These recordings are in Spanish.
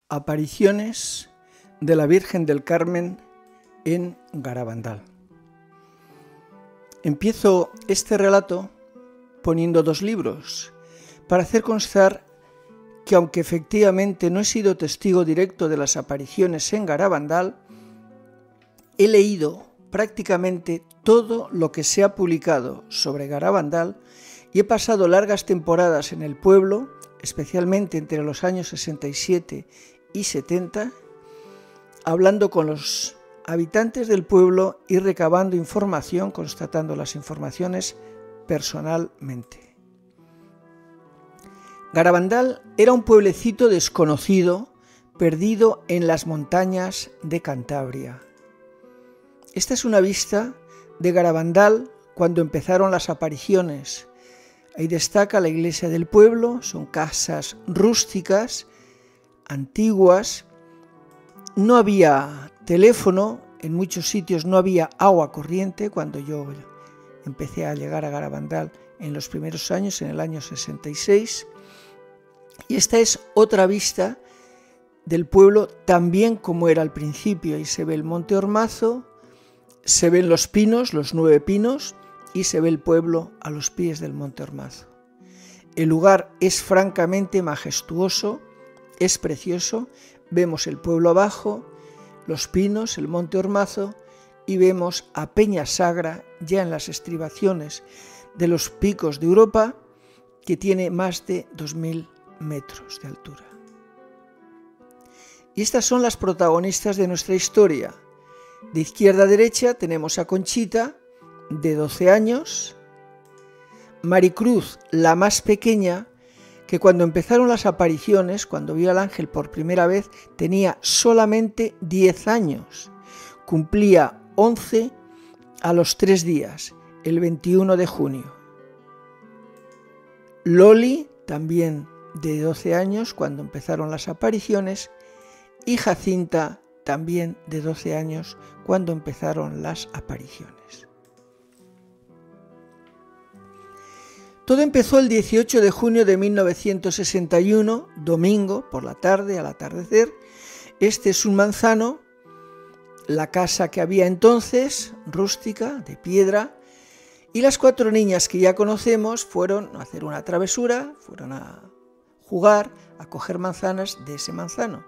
Apariciones de la Virgen del Carmen en Garabandal. Empiezo este relato poniendo dos libros para hacer constar que aunque efectivamente no he sido testigo directo de las apariciones en Garabandal, he leído prácticamente todo lo que se ha publicado sobre Garabandal y he pasado largas temporadas en el pueblo, especialmente entre los años 67 y 70, hablando con los habitantes del pueblo y recabando información, constatando las informaciones personalmente. Garabandal era un pueblecito desconocido, perdido en las montañas de Cantabria. Esta es una vista de Garabandal cuando empezaron las apariciones. Ahí destaca la iglesia del pueblo, son casas rústicas, antiguas. No había teléfono, en muchos sitios no había agua corriente cuando yo empecé a llegar a Garabandal en los primeros años, en el año 66. Y esta es otra vista del pueblo, también como era al principio. Ahí se ve el Monte Ormazo, se ven los pinos, los 9 pinos, y se ve el pueblo a los pies del Monte Ormazo. El lugar es francamente majestuoso, es precioso. Vemos el pueblo abajo, los pinos, el Monte Ormazo, y vemos a Peña Sagra ya en las estribaciones de los picos de Europa, que tiene más de 2000 metros de altura. Y estas son las protagonistas de nuestra historia. De izquierda a derecha tenemos a Conchita, de 12 años, Maricruz, la más pequeña, que cuando empezaron las apariciones, cuando vio al ángel por primera vez, tenía solamente 10 años. Cumplía 11 a los 3 días, el 21 de junio. Loli, también de 12 años, cuando empezaron las apariciones, y Jacinta, también de 12 años, cuando empezaron las apariciones. Todo empezó el 18 de junio de 1961, domingo, por la tarde, al atardecer. Este es un manzano, la casa que había entonces, rústica, de piedra, y las 4 niñas que ya conocemos fueron a hacer una travesura, fueron a jugar, a coger manzanas de ese manzano.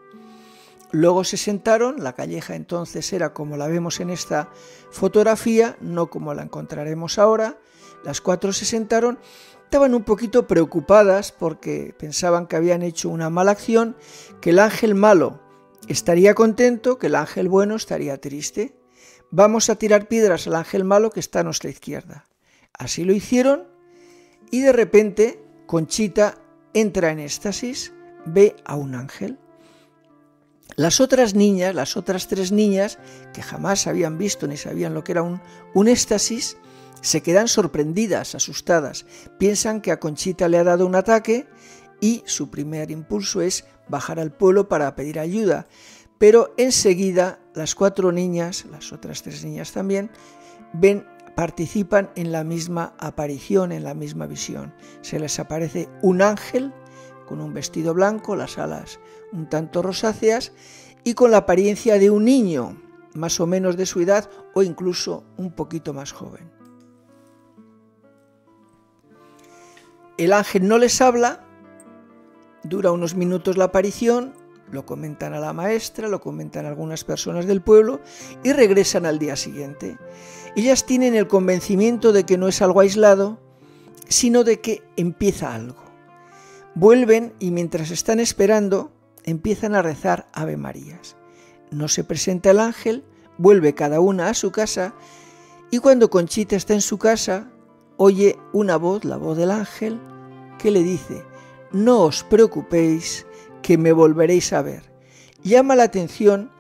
Luego se sentaron, la calleja entonces era como la vemos en esta fotografía, no como la encontraremos ahora. Las 4 se sentaron, estaban un poquito preocupadas porque pensaban que habían hecho una mala acción, que el ángel malo estaría contento, que el ángel bueno estaría triste. Vamos a tirar piedras al ángel malo que está a nuestra izquierda. Así lo hicieron y de repente Conchita entra en éxtasis, ve a un ángel. Las otras 3 niñas, que jamás habían visto ni sabían lo que era un éxtasis, se quedan sorprendidas, asustadas. Piensan que a Conchita le ha dado un ataque y su primer impulso es bajar al pueblo para pedir ayuda. Pero enseguida las 4 niñas, las otras 3 niñas también, participan en la misma aparición, en la misma visión. Se les aparece un ángel con un vestido blanco, las alas un tanto rosáceas y con la apariencia de un niño, más o menos de su edad o incluso un poquito más joven. El ángel no les habla, dura unos minutos la aparición, lo comentan a la maestra, lo comentan a algunas personas del pueblo y regresan al día siguiente. Ellas tienen el convencimiento de que no es algo aislado, sino de que empieza algo. Vuelven y mientras están esperando, empiezan a rezar Ave Marías. No se presenta el ángel, vuelve cada una a su casa y cuando Conchita está en su casa, oye una voz, la voz del ángel, que le dice: no os preocupéis, que me volveréis a ver. Llama la atención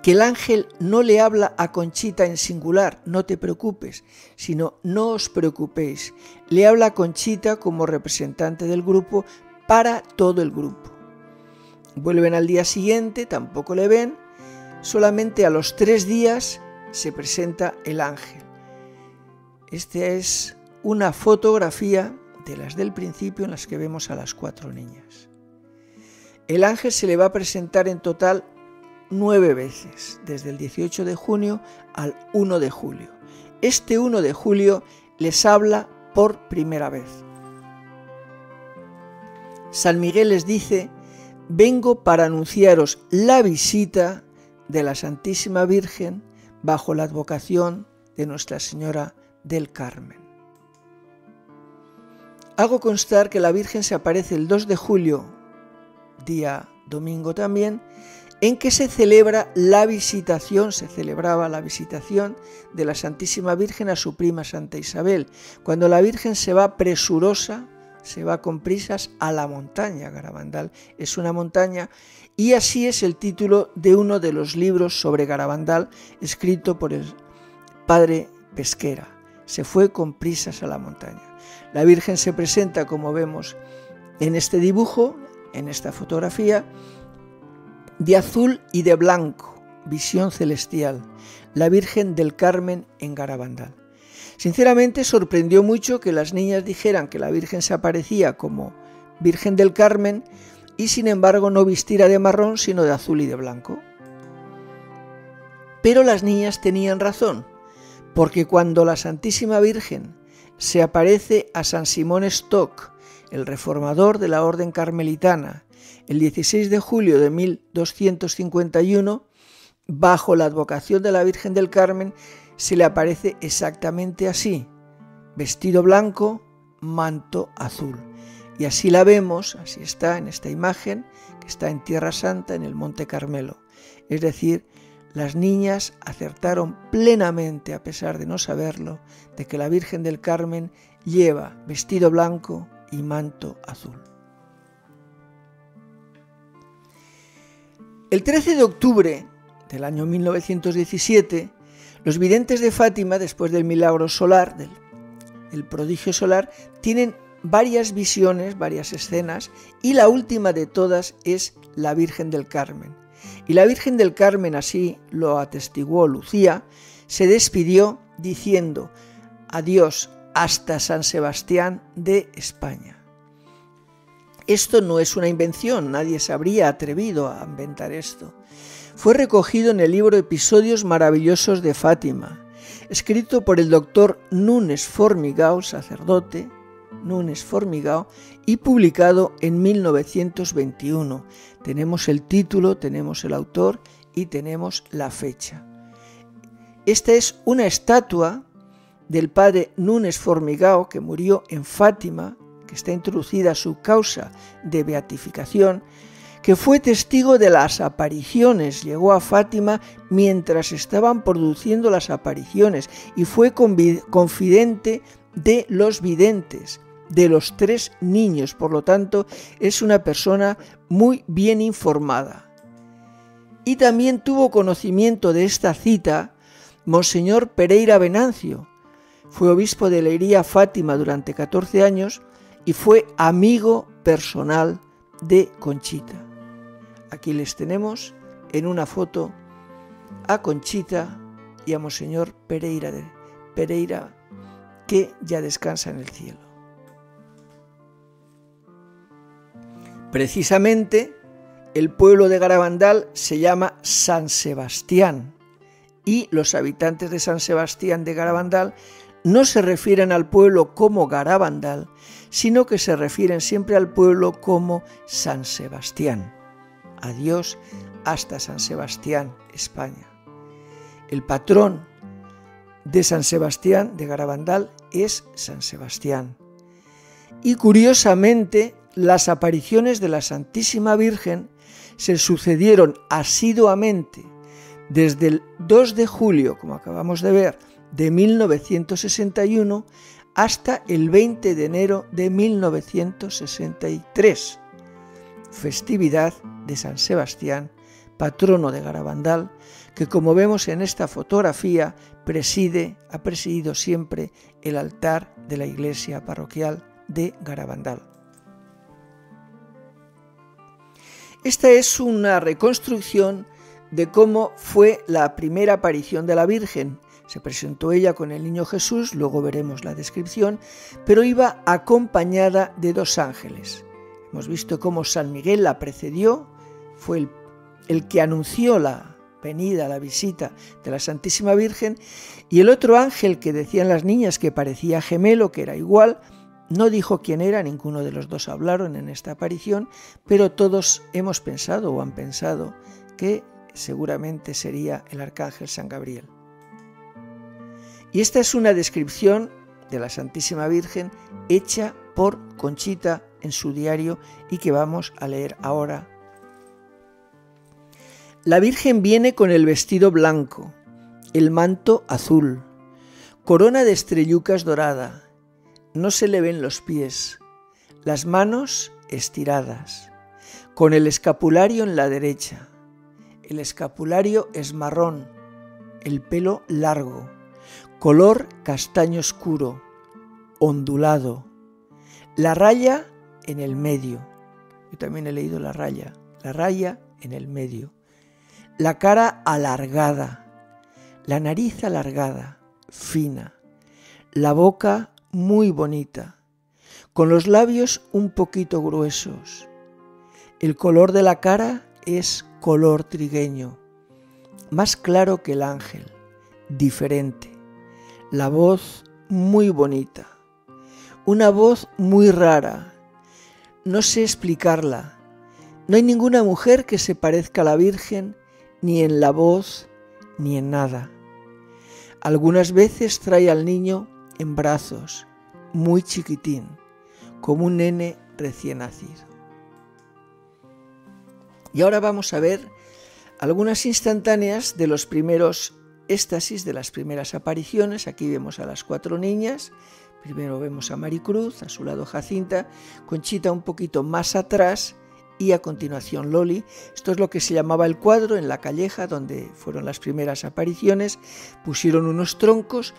que el ángel no le habla a Conchita en singular, no te preocupes, sino no os preocupéis. Le habla a Conchita como representante del grupo para todo el grupo. Vuelven al día siguiente, tampoco le ven, solamente a los 3 días se presenta el ángel. Esta es una fotografía de las del principio en las que vemos a las 4 niñas. El ángel se le va a presentar en total 9 veces, desde el 18 de junio al 1 de julio. Este 1 de julio les habla por primera vez. San Miguel les dice: vengo para anunciaros la visita de la Santísima Virgen bajo la advocación de Nuestra Señora del Carmen. Hago constar que la Virgen se aparece el 2 de julio, día domingo también, en que se celebraba la visitación de la Santísima Virgen a su prima Santa Isabel, cuando la Virgen se va presurosa, se va con prisas a la montaña. Garabandal es una montaña, y así es el título de uno de los libros sobre Garabandal, escrito por el padre Pesquera. Se fue con prisas a la montaña. La Virgen se presenta, como vemos en este dibujo, en esta fotografía, de azul y de blanco, visión celestial, la Virgen del Carmen en Garabandal. Sinceramente sorprendió mucho que las niñas dijeran que la Virgen se aparecía como Virgen del Carmen y sin embargo no vistiera de marrón sino de azul y de blanco. Pero las niñas tenían razón, porque cuando la Santísima Virgen se aparece a San Simón Stock, el reformador de la Orden Carmelitana, el 16 de julio de 1251, bajo la advocación de la Virgen del Carmen, se le aparece exactamente así: vestido blanco, manto azul. Y así la vemos, así está en esta imagen, que está en Tierra Santa, en el Monte Carmelo. Es decir, las niñas acertaron plenamente, a pesar de no saberlo, de que la Virgen del Carmen lleva vestido blanco y manto azul. El 13 de octubre del año 1917, los videntes de Fátima, después del milagro solar, del prodigio solar, tienen varias visiones, varias escenas, y la última de todas es la Virgen del Carmen. Y la Virgen del Carmen, así lo atestiguó Lucía, se despidió diciendo: adiós hasta San Sebastián de España. Esto no es una invención, nadie se habría atrevido a inventar esto. Fue recogido en el libro Episodios maravillosos de Fátima, escrito por el doctor Nunes Formigao, sacerdote, Nunes Formigao, y publicado en 1921. Tenemos el título, tenemos el autor y tenemos la fecha. Esta es una estatua del padre Nunes Formigao, que murió en Fátima, que está introducida su causa de beatificación, que fue testigo de las apariciones, llegó a Fátima mientras estaban produciendo las apariciones y fue confidente de los videntes, de los 3 niños, por lo tanto es una persona muy bien informada. Y también tuvo conocimiento de esta cita Monseñor Pereira Venancio. Fue obispo de Leiría, Fátima, durante 14 años y fue amigo personal de Conchita. Aquí les tenemos en una foto a Conchita y a Monseñor Pereira, que ya descansa en el cielo. Precisamente el pueblo de Garabandal se llama San Sebastián, y los habitantes de San Sebastián de Garabandal no se refieren al pueblo como Garabandal, sino que se refieren siempre al pueblo como San Sebastián. Adiós hasta San Sebastián, España. El patrón de San Sebastián de Garabandal es San Sebastián. Y curiosamente, las apariciones de la Santísima Virgen se sucedieron asiduamente desde el 2 de julio, como acabamos de ver, de 1961 hasta el 20 de enero de 1963, festividad de San Sebastián, patrono de Garabandal, que como vemos en esta fotografía ha presidido siempre el altar de la iglesia parroquial de Garabandal. Esta es una reconstrucción de cómo fue la primera aparición de la Virgen. Se presentó ella con el niño Jesús, luego veremos la descripción, pero iba acompañada de 2 ángeles. Hemos visto cómo San Miguel la precedió, fue el que anunció la venida, la visita de la Santísima Virgen, y el otro ángel que decían las niñas que parecía gemelo, que era igual, no dijo quién era, ninguno de los dos hablaron en esta aparición, pero todos hemos pensado o han pensado que seguramente sería el arcángel San Gabriel. Y esta es una descripción de la Santísima Virgen hecha por Conchita en su diario y que vamos a leer ahora. La Virgen viene con el vestido blanco, el manto azul, corona de estrellucas dorada, no se le ven los pies, las manos estiradas, con el escapulario en la derecha. El escapulario es marrón, el pelo largo, color castaño oscuro, ondulado, la raya en el medio. Yo también he leído la raya en el medio. La cara alargada, la nariz alargada, fina, la boca muy bonita, con los labios un poquito gruesos. El color de la cara es color trigueño, más claro que el ángel, diferente. La voz muy bonita, una voz muy rara, no sé explicarla. No hay ninguna mujer que se parezca a la Virgen, ni en la voz, ni en nada. Algunas veces trae al niño en brazos, muy chiquitín, como un nene recién nacido. Y ahora vamos a ver algunas instantáneas de los primeros éxtasis, de las primeras apariciones. Aquí vemos a las 4 niñas. Primero vemos a Maricruz, a su lado Jacinta, Conchita un poquito más atrás y a continuación Loli. Esto es lo que se llamaba el cuadro en La Calleja, donde fueron las primeras apariciones. Pusieron unos troncos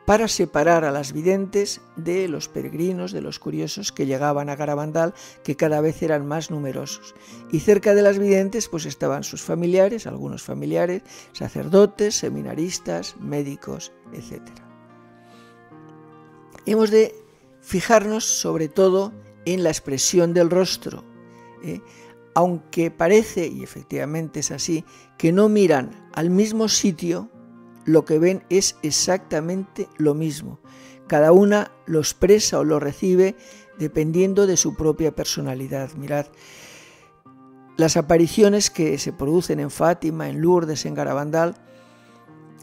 para separar a las videntes de los peregrinos, de los curiosos que llegaban a Garabandal, que cada vez eran más numerosos. Y cerca de las videntes pues estaban sus familiares, algunos familiares, sacerdotes, seminaristas, médicos, etc. Hemos de fijarnos sobre todo en la expresión del rostro, aunque parece, y efectivamente es así, que no miran al mismo sitio, lo que ven es exactamente lo mismo. Cada una lo expresa o lo recibe dependiendo de su propia personalidad. Mirad, las apariciones que se producen en Fátima, en Lourdes, en Garabandal,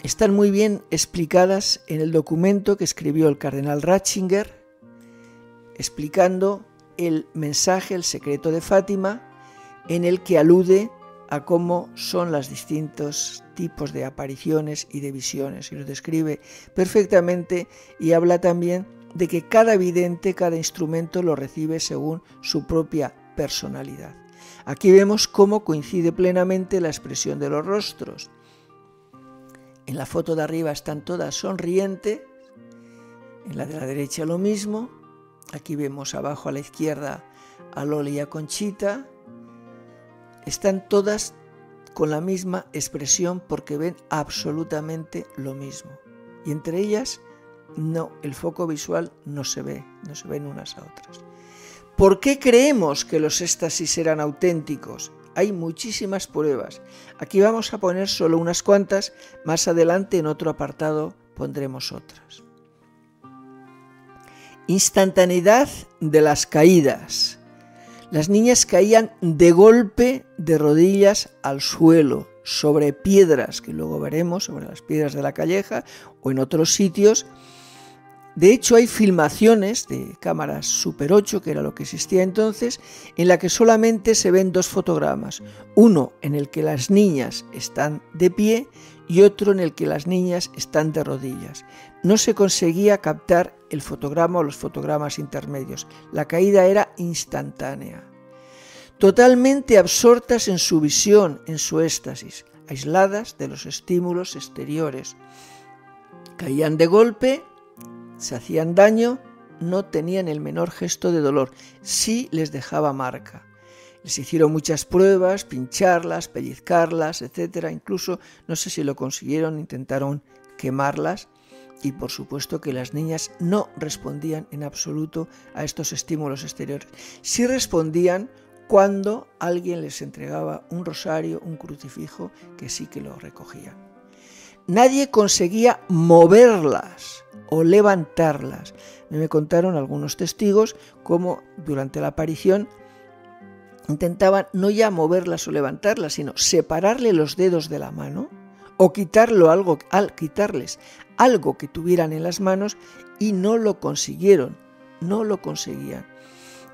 están muy bien explicadas en el documento que escribió el cardenal Ratzinger, explicando el mensaje, el secreto de Fátima, en el que alude a cómo son los distintos tipos de apariciones y de visiones, y lo describe perfectamente, y habla también de que cada vidente, cada instrumento lo recibe según su propia personalidad. Aquí vemos cómo coincide plenamente la expresión de los rostros. En la foto de arriba están todas sonrientes, en la de la derecha lo mismo. Aquí vemos abajo a la izquierda a Loli y a Conchita. Están todas con la misma expresión porque ven absolutamente lo mismo. Y entre ellas, no, el foco visual no se ven unas a otras. ¿Por qué creemos que los éxtasis eran auténticos? Hay muchísimas pruebas. Aquí vamos a poner solo unas cuantas, más adelante en otro apartado pondremos otras. Instantaneidad de las caídas. Las niñas caían de golpe de rodillas al suelo, sobre piedras, que luego veremos, sobre las piedras de La Calleja o en otros sitios. De hecho, hay filmaciones de cámaras Super 8, que era lo que existía entonces, en la que solamente se ven 2 fotogramas. Uno en el que las niñas están de pie y otro en el que las niñas están de rodillas. No se conseguía captar el fotograma o los fotogramas intermedios. La caída era instantánea. Totalmente absortas en su visión, en su éxtasis, aisladas de los estímulos exteriores. Caían de golpe, se hacían daño, no tenían el menor gesto de dolor, sí les dejaba marca. Les hicieron muchas pruebas, pincharlas, pellizcarlas, etc. Incluso, no sé si lo consiguieron, intentaron quemarlas. y por supuesto que las niñas no respondían en absoluto a estos estímulos exteriores. Sí respondían cuando alguien les entregaba un rosario, un crucifijo, que sí que lo recogían. Nadie conseguía moverlas o levantarlas. Me contaron algunos testigos cómo durante la aparición intentaban no ya moverlas o levantarlas, sino separarle los dedos de la mano o quitarles algo que tuvieran en las manos, y no lo consiguieron, no lo conseguían.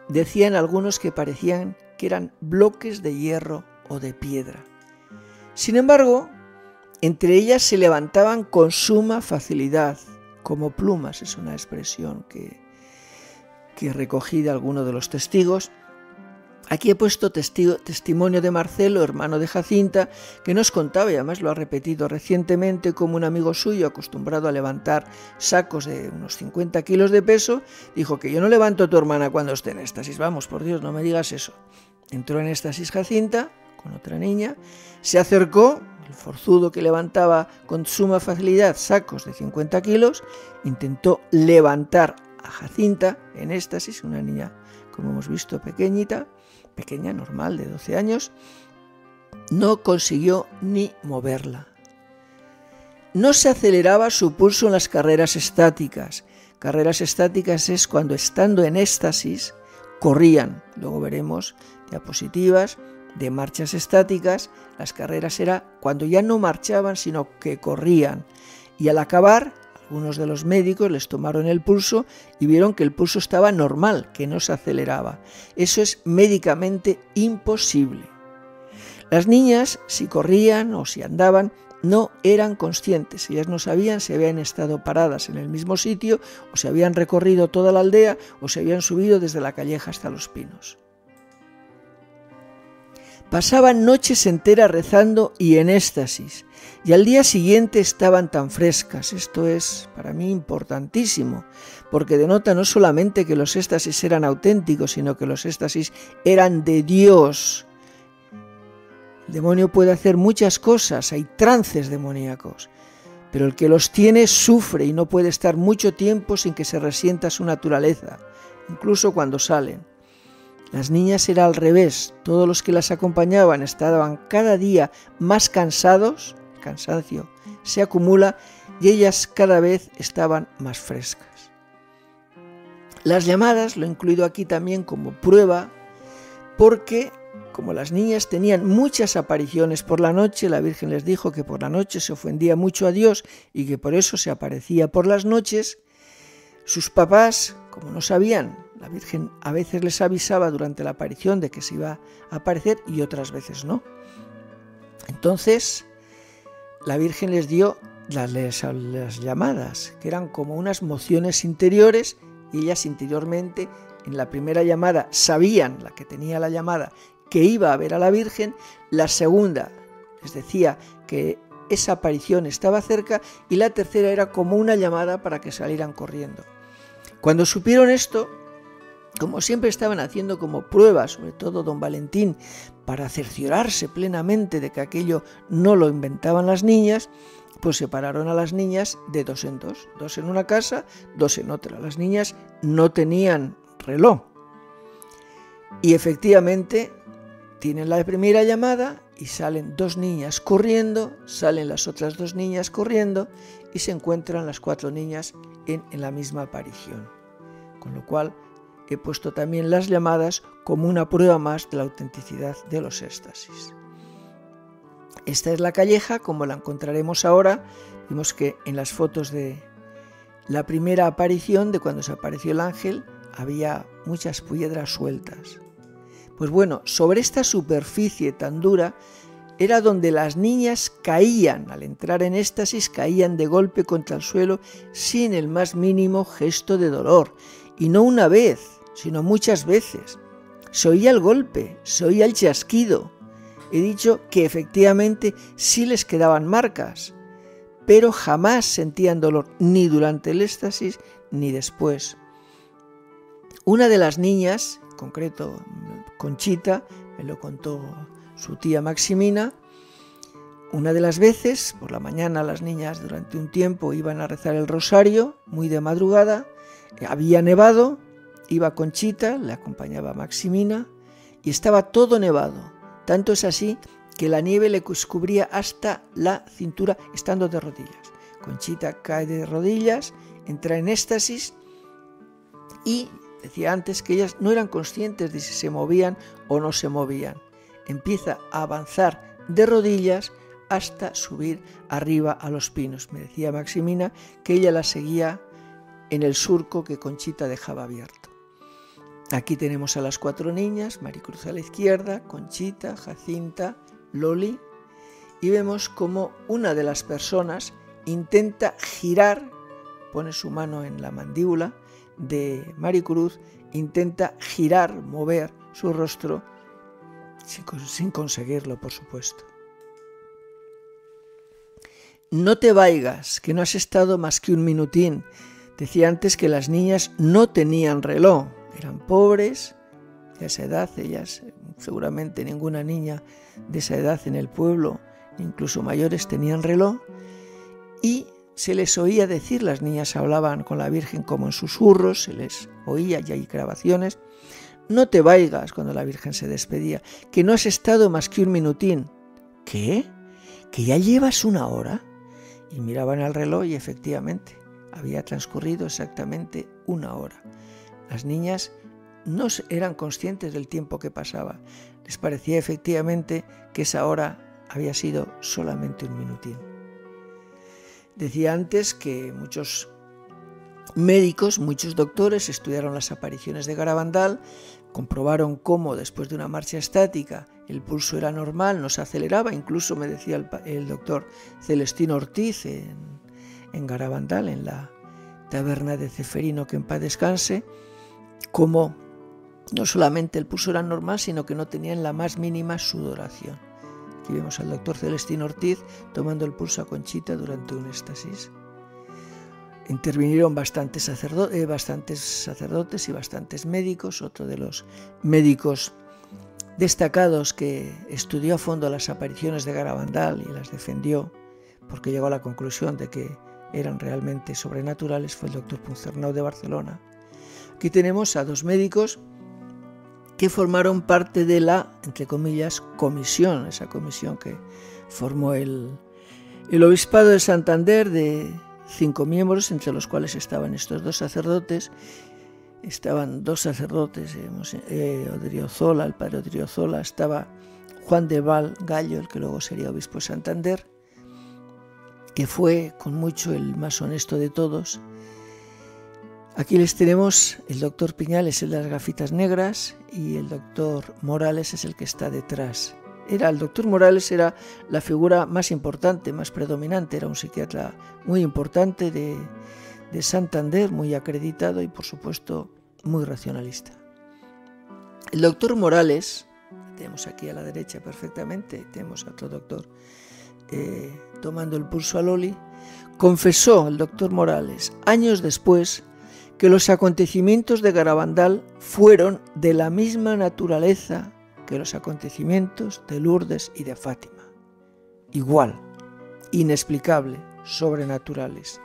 Decían algunos que parecían que eran bloques de hierro o de piedra. Sin embargo, entre ellas se levantaban con suma facilidad, como plumas, es una expresión que recogí de alguno de los testigos. Aquí he puesto testimonio de Marcelo, hermano de Jacinta, que nos contaba, y además lo ha repetido recientemente, como un amigo suyo acostumbrado a levantar sacos de unos 50 kilos de peso, dijo que yo no levanto a tu hermana cuando esté en éxtasis. Vamos, por Dios, no me digas eso. Entró en éxtasis Jacinta con otra niña, se acercó, el forzudo que levantaba con suma facilidad sacos de 50 kilos, intentó levantar a Jacinta en éxtasis, una niña, como hemos visto, pequeña, normal, de 12 años, no consiguió ni moverla. No se aceleraba su pulso en las carreras estáticas. Carreras estáticas es cuando, estando en éxtasis, corrían. Luego veremos diapositivas de marchas estáticas. Las carreras era cuando ya no marchaban, sino que corrían. Y al acabar, algunos de los médicos les tomaron el pulso y vieron que el pulso estaba normal, que no se aceleraba. Eso es médicamente imposible. Las niñas, si corrían o si andaban, no eran conscientes. Ellas no sabían si habían estado paradas en el mismo sitio, o si habían recorrido toda la aldea, o si habían subido desde la Calleja hasta Los Pinos. Pasaban noches enteras rezando y en éxtasis, y al día siguiente estaban tan frescas. Esto es para mí importantísimo, porque denota no solamente que los éxtasis eran auténticos, sino que los éxtasis eran de Dios. El demonio puede hacer muchas cosas, hay trances demoníacos, pero el que los tiene sufre y no puede estar mucho tiempo sin que se resienta su naturaleza, incluso cuando salen. Las niñas era al revés, todos los que las acompañaban estaban cada día más cansados, el cansancio se acumula, y ellas cada vez estaban más frescas. Las llamadas lo he incluido aquí también como prueba, porque como las niñas tenían muchas apariciones por la noche, la Virgen les dijo que por la noche se ofendía mucho a Dios y que por eso se aparecía por las noches. Sus papás, como no sabían, la Virgen a veces les avisaba durante la aparición de que se iba a aparecer y otras veces no. Entonces, la Virgen les dio las llamadas, que eran como unas mociones interiores, y ellas interiormente, en la primera llamada, sabían, la que tenía la llamada, que iba a ver a la Virgen. La segunda les decía que esa aparición estaba cerca, y la tercera era como una llamada para que salieran corriendo. Cuando supieron esto, como siempre estaban haciendo como pruebas, sobre todo don Valentín, para cerciorarse plenamente de que aquello no lo inventaban las niñas, pues separaron a las niñas de dos en dos, dos en una casa, dos en otra. Las niñas no tenían reloj. Y efectivamente tienen la primera llamada y salen dos niñas corriendo, salen las otras dos niñas corriendo y se encuentran las cuatro niñas en la misma aparición. Con lo cual he puesto también las llamadas como una prueba más de la autenticidad de los éxtasis. Esta es la Calleja, como la encontraremos ahora. Vimos que en las fotos de la primera aparición, de cuando se apareció el ángel, había muchas piedras sueltas. Pues bueno, sobre esta superficie tan dura era donde las niñas caían, al entrar en éxtasis, caían de golpe contra el suelo sin el más mínimo gesto de dolor. Y no una vez, sino muchas veces. Se oía el golpe, se oía el chasquido. He dicho que efectivamente sí les quedaban marcas, pero jamás sentían dolor, ni durante el éxtasis ni después. Una de las niñas, en concreto Conchita, me lo contó su tía Maximina, Una de las veces, por la mañana, las niñas durante un tiempo iban a rezar el rosario, muy de madrugada, había nevado, iba Conchita, le acompañaba Maximina, y estaba todo nevado. Tanto es así que la nieve le cubría hasta la cintura, estando de rodillas. Conchita cae de rodillas, entra en éxtasis y decía antes que ellas no eran conscientes de si se movían o no se movían. Empieza a avanzar de rodillas hasta subir arriba a los pinos. Me decía Maximina que ella la seguía en el surco que Conchita dejaba abierto. Aquí tenemos a las 4 niñas, Maricruz a la izquierda, Conchita, Jacinta, Loli, y vemos como una de las personas intenta girar, pone su mano en la mandíbula de Maricruz, intenta girar, mover su rostro, sin conseguirlo, por supuesto. No te vaigas, que no has estado más que un minutín. Decía antes que las niñas no tenían reloj, eran pobres, de esa edad, ellas, seguramente ninguna niña de esa edad en el pueblo, incluso mayores, tenían reloj, y se les oía decir, las niñas hablaban con la Virgen como en susurros, se les oía, y hay grabaciones, no te vaigas, cuando la Virgen se despedía, que no has estado más que un minutín. ¿Qué? ¿Que ya llevas 1 hora? Y miraban al reloj y efectivamente había transcurrido exactamente 1 hora. Las niñas no eran conscientes del tiempo que pasaba. Les parecía efectivamente que esa hora había sido solamente un minutín. Decía antes que muchos médicos, muchos doctores estudiaron las apariciones de Garabandal, comprobaron cómo después de una marcha estática el pulso era normal, no se aceleraba, incluso me decía el doctor Celestino Ortiz en Garabandal, en la taberna de Ceferino, que en paz descanse, como no solamente el pulso era normal, sino que no tenían la más mínima sudoración. Aquí vemos al doctor Celestino Ortiz tomando el pulso a Conchita durante un éxtasis. Intervinieron bastantes sacerdotes y bastantes médicos. Otro de los médicos destacados que estudió a fondo las apariciones de Garabandal y las defendió porque llegó a la conclusión de que eran realmente sobrenaturales fue el doctor Puncernau de Barcelona. Aquí tenemos a 2 médicos que formaron parte de la, entre comillas, comisión, esa comisión que formó el Obispado de Santander de 5 miembros, entre los cuales estaban estos 2 sacerdotes. Estaban 2 sacerdotes, Odriozola, el padre Odriozola, estaba Juan de Val Gallo, el que luego sería obispo de Santander, que fue con mucho el más honesto de todos. Aquí les tenemos, el doctor Piñal es el de las gafitas negras y el doctor Morales es el que está detrás. El doctor Morales era la figura más importante, más predominante, era un psiquiatra muy importante de Santander, muy acreditado y por supuesto muy racionalista. El doctor Morales, tenemos aquí a la derecha perfectamente, tenemos a otro doctor tomando el pulso a Loli, confesó el doctor Morales años después que los acontecimientos de Garabandal fueron de la misma naturaleza que los acontecimientos de Lourdes y de Fátima. Igual, inexplicable, sobrenaturales.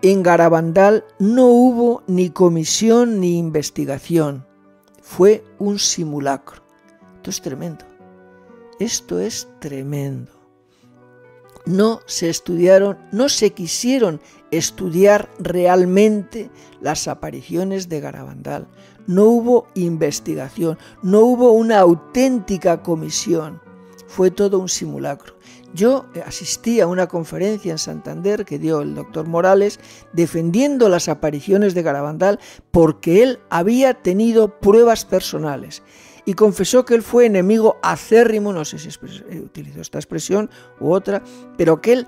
En Garabandal no hubo ni comisión ni investigación. Fue un simulacro. Esto es tremendo. Esto es tremendo. No se quisieron estudiar realmente las apariciones de Garabandal. No hubo investigación, no hubo una auténtica comisión. Fue todo un simulacro. Yo asistí a una conferencia en Santander que dio el doctor Morales defendiendo las apariciones de Garabandal porque él había tenido pruebas personales y confesó que él fue enemigo acérrimo, no sé si utilizó esta expresión u otra, pero que él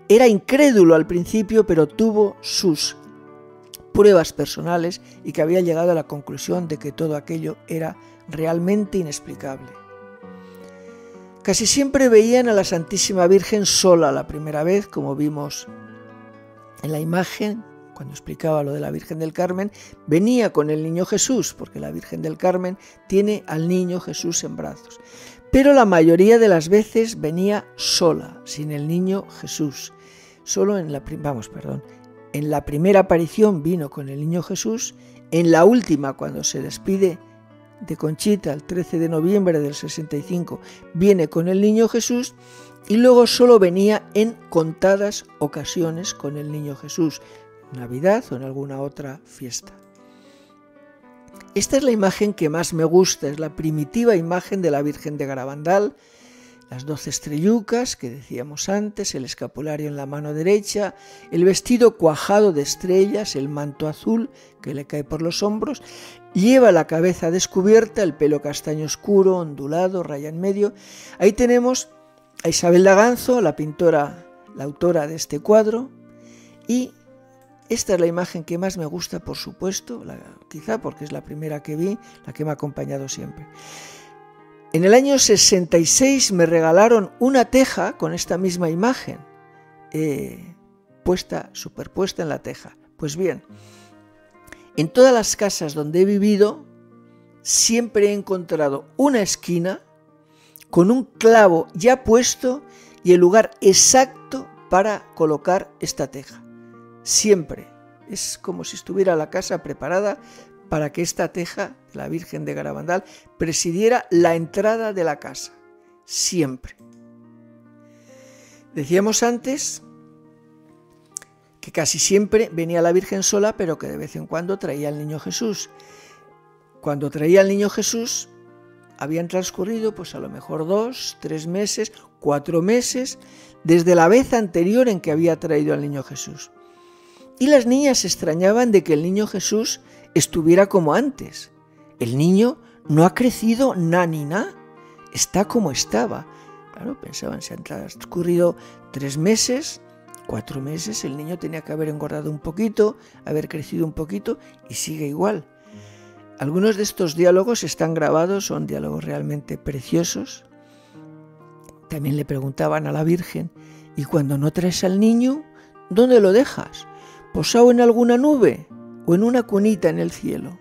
era incrédulo al principio, pero tuvo sus pruebas personales y que había llegado a la conclusión de que todo aquello era realmente inexplicable. Casi siempre veían a la Santísima Virgen sola la primera vez, como vimos en la imagen, cuando explicaba lo de la Virgen del Carmen, venía con el niño Jesús, porque la Virgen del Carmen tiene al niño Jesús en brazos. pero la mayoría de las veces venía sola, sin el niño Jesús. Solo en la primera aparición vino con el niño Jesús, en la última, cuando se despide de Conchita el 13 de noviembre del 65, viene con el niño Jesús, y luego solo venía en contadas ocasiones con el niño Jesús, Navidad o en alguna otra fiesta. Esta es la imagen que más me gusta, es la primitiva imagen de la Virgen de Garabandal, las 12 estrellucas que decíamos antes, el escapulario en la mano derecha, el vestido cuajado de estrellas, el manto azul que le cae por los hombros, lleva la cabeza descubierta, el pelo castaño oscuro, ondulado, raya en medio. Ahí tenemos a Isabel Daganzo, la pintora, la autora de este cuadro, y esta es la imagen que más me gusta, por supuesto, quizá porque es la primera que vi, la que me ha acompañado siempre. En el año 66 me regalaron una teja con esta misma imagen, superpuesta en la teja. Pues bien, en todas las casas donde he vivido, siempre he encontrado una esquina con un clavo ya puesto y el lugar exacto para colocar esta teja. Siempre. Es como si estuviera la casa preparada para que esta teja, la Virgen de Garabandal, presidiera la entrada de la casa. Siempre. Decíamos antes que casi siempre venía la Virgen sola, pero que de vez en cuando traía al niño Jesús. Cuando traía al niño Jesús, habían transcurrido pues a lo mejor 2, 3 meses, 4 meses, desde la vez anterior en que había traído al niño Jesús. Y las niñas se extrañaban de que el niño Jesús estuviera como antes. El niño no ha crecido ni nada, está como estaba. Claro, pensaban, se han transcurrido 3 meses, 4 meses, el niño tenía que haber engordado un poquito, haber crecido un poquito y sigue igual. Algunos de estos diálogos están grabados, son diálogos realmente preciosos. También le preguntaban a la Virgen, ¿y cuando no traes al niño, dónde lo dejas? ¿Posado en alguna nube o en una cunita en el cielo?